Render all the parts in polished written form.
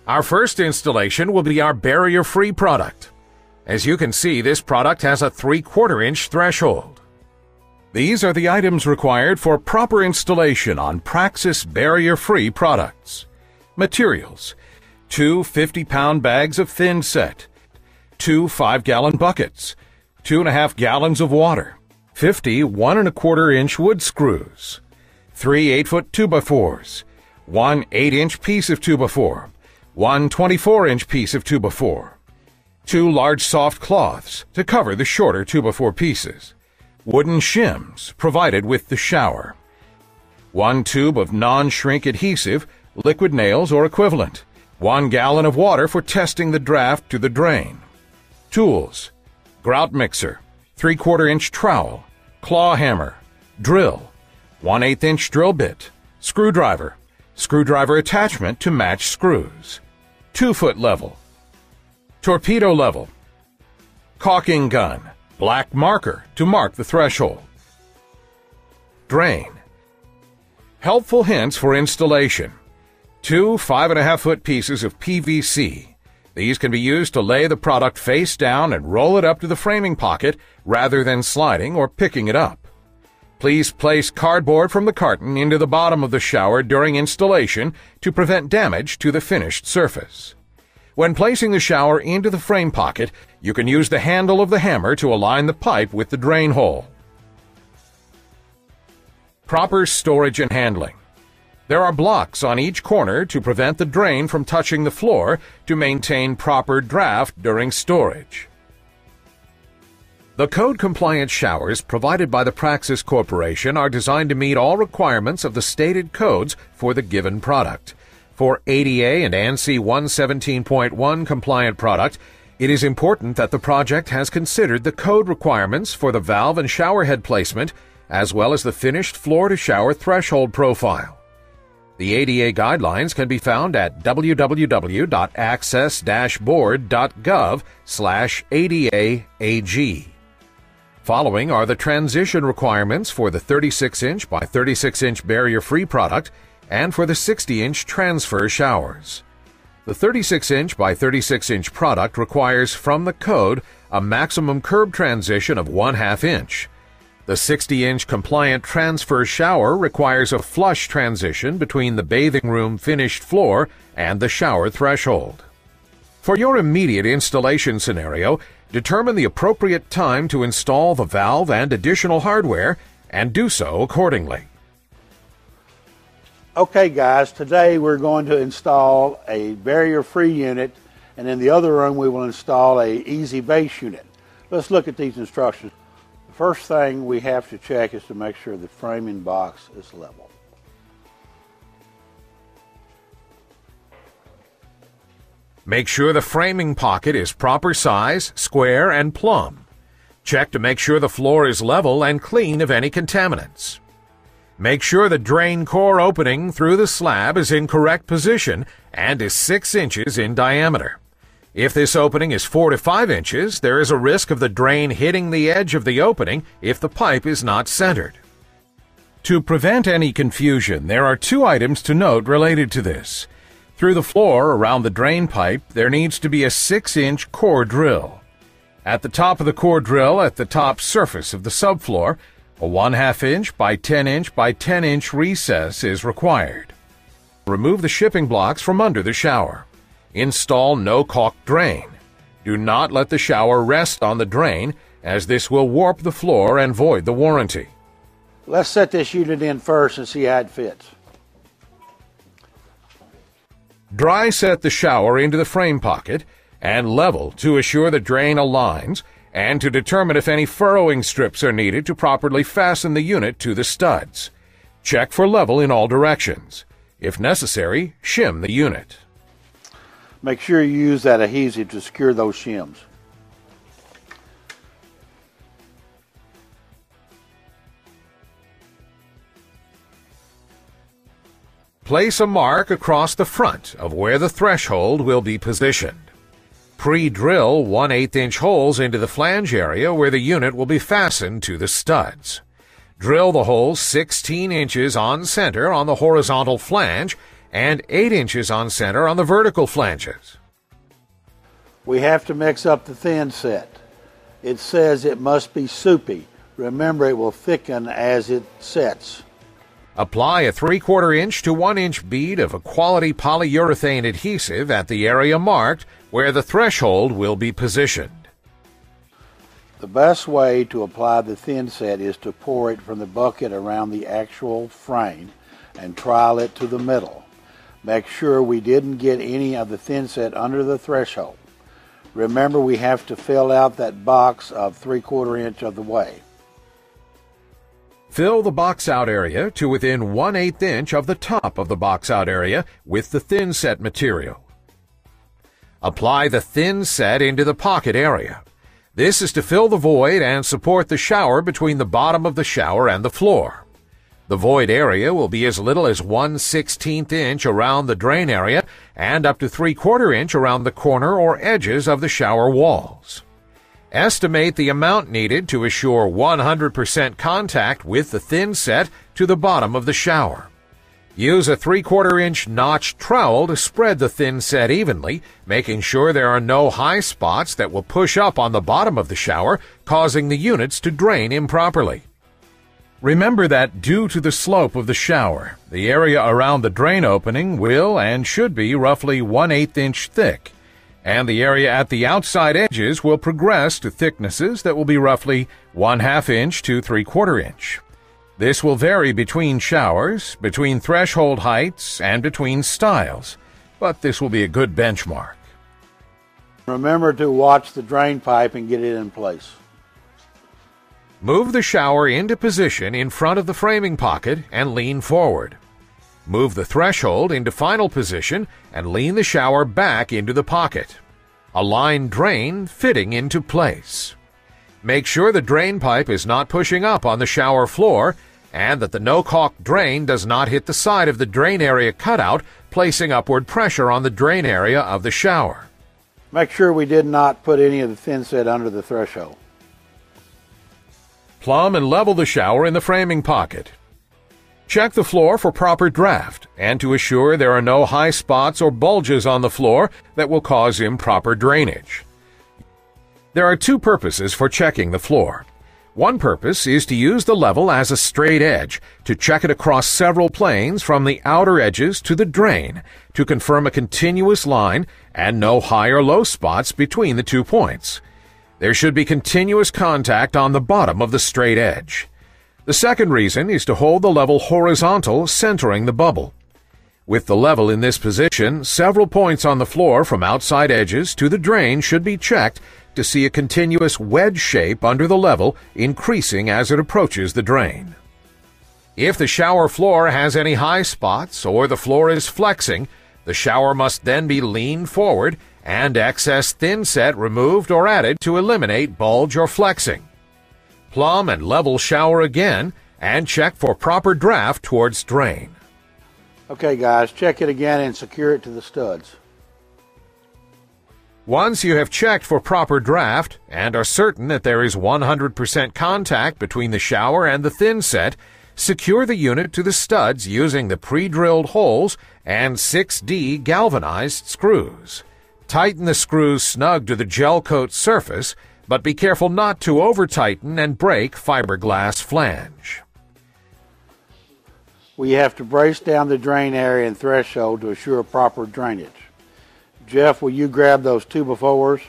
Our first installation will be our barrier-free product. As you can see, this product has a 3/4 inch threshold. These are the items required for proper installation on Praxis barrier-free products. Materials: 2 50-pound bags of thin set, 2 5-gallon buckets, 2.5 gallons of water, 50 1¼ inch wood screws, 3 8-foot 2x4s, 1 8-inch piece of 2x4, 1 24-inch piece of 2x4, 2 large soft cloths to cover the shorter 2x4 pieces, wooden shims provided with the shower, 1 tube of non-shrink adhesive, liquid nails or equivalent, 1 gallon of water for testing the draft to the drain, tools, grout mixer, 3/4 inch trowel, claw hammer, drill, 1/8 inch drill bit, screwdriver, screwdriver attachment to match screws, 2-foot level, torpedo level, caulking gun, black marker to mark the threshold, drain. Helpful hints for installation: 2 5.5-foot pieces of PVC. These can be used to lay the product face down and roll it up to the framing pocket rather than sliding or picking it up. Please place cardboard from the carton into the bottom of the shower during installation to prevent damage to the finished surface. When placing the shower into the frame pocket, you can use the handle of the hammer to align the pipe with the drain hole. Proper storage and handling. There are blocks on each corner to prevent the drain from touching the floor to maintain proper draft during storage. The code-compliant showers provided by the Praxis Corporation are designed to meet all requirements of the stated codes for the given product. For ADA and ANSI 117.1 compliant product, it is important that the project has considered the code requirements for the valve and shower head placement, as well as the finished floor-to-shower threshold profile. The ADA guidelines can be found at www.access-board.gov/ADA-AG. Following are the transition requirements for the 36-inch by 36-inch barrier-free product and for the 60-inch transfer showers. The 36-inch by 36-inch product requires from the code a maximum curb transition of 1/2 inch. The 60-inch compliant transfer shower requires a flush transition between the bathing room finished floor and the shower threshold. For your immediate installation scenario, determine the appropriate time to install the valve and additional hardware, and do so accordingly. Okay guys, today we're going to install a barrier-free unit, and in the other room we will install a easy base unit. Let's look at these instructions. The first thing we have to check is to make sure the framing box is level. Make sure the framing pocket is proper size, square, and plumb. Check to make sure the floor is level and clean of any contaminants. Make sure the drain core opening through the slab is in correct position and is 6 inches in diameter. If this opening is 4 to 5 inches, there is a risk of the drain hitting the edge of the opening if the pipe is not centered. To prevent any confusion, there are 2 items to note related to this. Through the floor around the drain pipe, there needs to be a 6-inch core drill. At the top of the core drill at the top surface of the subfloor, a 1/2 inch by 10 inch by 10 inch recess is required. Remove the shipping blocks from under the shower. Install no caulk drain. Do not let the shower rest on the drain, as this will warp the floor and void the warranty. Let's set this unit in first and see how it fits. Dry set the shower into the frame pocket and level to assure the drain aligns and to determine if any furrowing strips are needed to properly fasten the unit to the studs. Check for level in all directions. If necessary, shim the unit. Make sure you use that adhesive to secure those shims. Place a mark across the front of where the threshold will be positioned. Pre-drill 1/8 inch holes into the flange area where the unit will be fastened to the studs. Drill the holes 16 inches on center on the horizontal flange and 8 inches on center on the vertical flanges. We have to mix up the thin set. It says it must be soupy. Remember, it will thicken as it sets. Apply a 3/4 inch to 1 inch bead of a quality polyurethane adhesive at the area marked where the threshold will be positioned. The best way to apply the thin set is to pour it from the bucket around the actual frame and trowel it to the middle. Make sure we didn't get any of the thin set under the threshold. Remember, we have to fill out that box of 3/4 inch of the way. Fill the box out area to within 1/8 inch of the top of the box out area with the thin set material. Apply the thin set into the pocket area. This is to fill the void and support the shower between the bottom of the shower and the floor. The void area will be as little as 1/16 inch around the drain area and up to 3/4 inch around the corner or edges of the shower walls. Estimate the amount needed to assure 100% contact with the thin set to the bottom of the shower. Use a 3/4 inch notch trowel to spread the thin set evenly, making sure there are no high spots that will push up on the bottom of the shower, causing the units to drain improperly. Remember that due to the slope of the shower, the area around the drain opening will and should be roughly 1/8 inch thick, and the area at the outside edges will progress to thicknesses that will be roughly 1/2 inch to 3/4 inch. This will vary between showers, between threshold heights, and between styles, but this will be a good benchmark. Remember to watch the drain pipe and get it in place. Move the shower into position in front of the framing pocket and lean forward. Move the threshold into final position and lean the shower back into the pocket. Align drain fitting into place. Make sure the drain pipe is not pushing up on the shower floor and that the no-caulk drain does not hit the side of the drain area cutout, placing upward pressure on the drain area of the shower. Make sure we did not put any of the thin set under the threshold. Plumb and level the shower in the framing pocket. Check the floor for proper draft and to assure there are no high spots or bulges on the floor that will cause improper drainage. There are 2 purposes for checking the floor. One purpose is to use the level as a straight edge to check it across several planes from the outer edges to the drain to confirm a continuous line and no high or low spots between the 2 points. There should be continuous contact on the bottom of the straight edge. The second reason is to hold the level horizontal, centering the bubble. With the level in this position, several points on the floor from outside edges to the drain should be checked to see a continuous wedge shape under the level, increasing as it approaches the drain. If the shower floor has any high spots or the floor is flexing, the shower must then be leaned forward and excess thin set removed or added to eliminate bulge or flexing. Plumb and level shower again and check for proper draft towards drain. Okay guys, check it again and secure it to the studs. Once you have checked for proper draft and are certain that there is 100% contact between the shower and the thin set, secure the unit to the studs using the pre-drilled holes and 6D galvanized screws. Tighten the screws snug to the gel coat surface, but be careful not to over-tighten and break fiberglass flange. We have to brace down the drain area and threshold to assure proper drainage. Jeff, will you grab those 2x4s?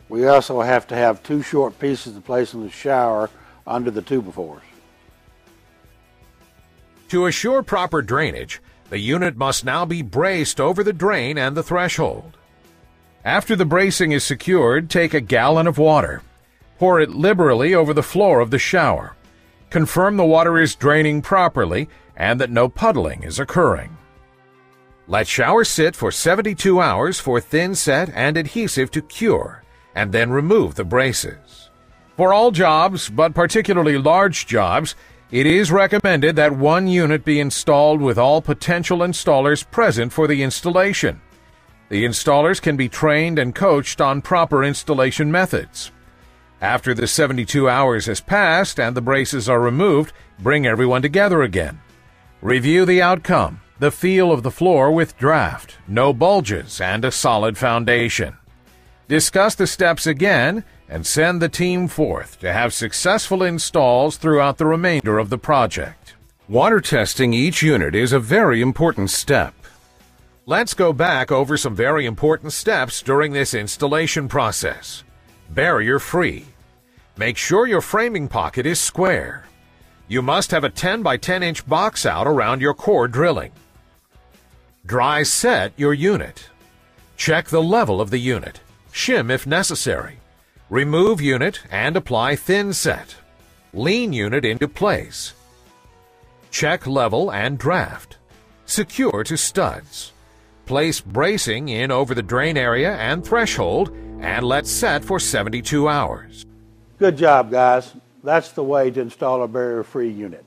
We also have to have 2 short pieces to place in the shower under the 2x4s. To assure proper drainage, the unit must now be braced over the drain and the threshold. After the bracing is secured, take a gallon of water. Pour it liberally over the floor of the shower. Confirm the water is draining properly and that no puddling is occurring. Let shower sit for 72 hours for thin set and adhesive to cure, and then remove the braces. For all jobs, but particularly large jobs, it is recommended that 1 unit be installed with all potential installers present for the installation. The installers can be trained and coached on proper installation methods. After the 72 hours has passed and the braces are removed, bring everyone together again. Review the outcome, The feel of the floor with draft, no bulges, and a solid foundation. Discuss the steps again and send the team forth to have successful installs throughout the remainder of the project. Water testing each unit is a very important step. Let's go back over some very important steps during this installation process. Barrier-free. Make sure your framing pocket is square. You must have a 10 by 10 inch box out around your core drilling. Dry set your unit. Check the level of the unit. Shim if necessary. Remove unit and apply thin set. Lean unit into place. Check level and draft. Secure to studs. Place bracing in over the drain area and threshold and let set for 72 hours. Good job, guys. That's the way to install a barrier-free unit.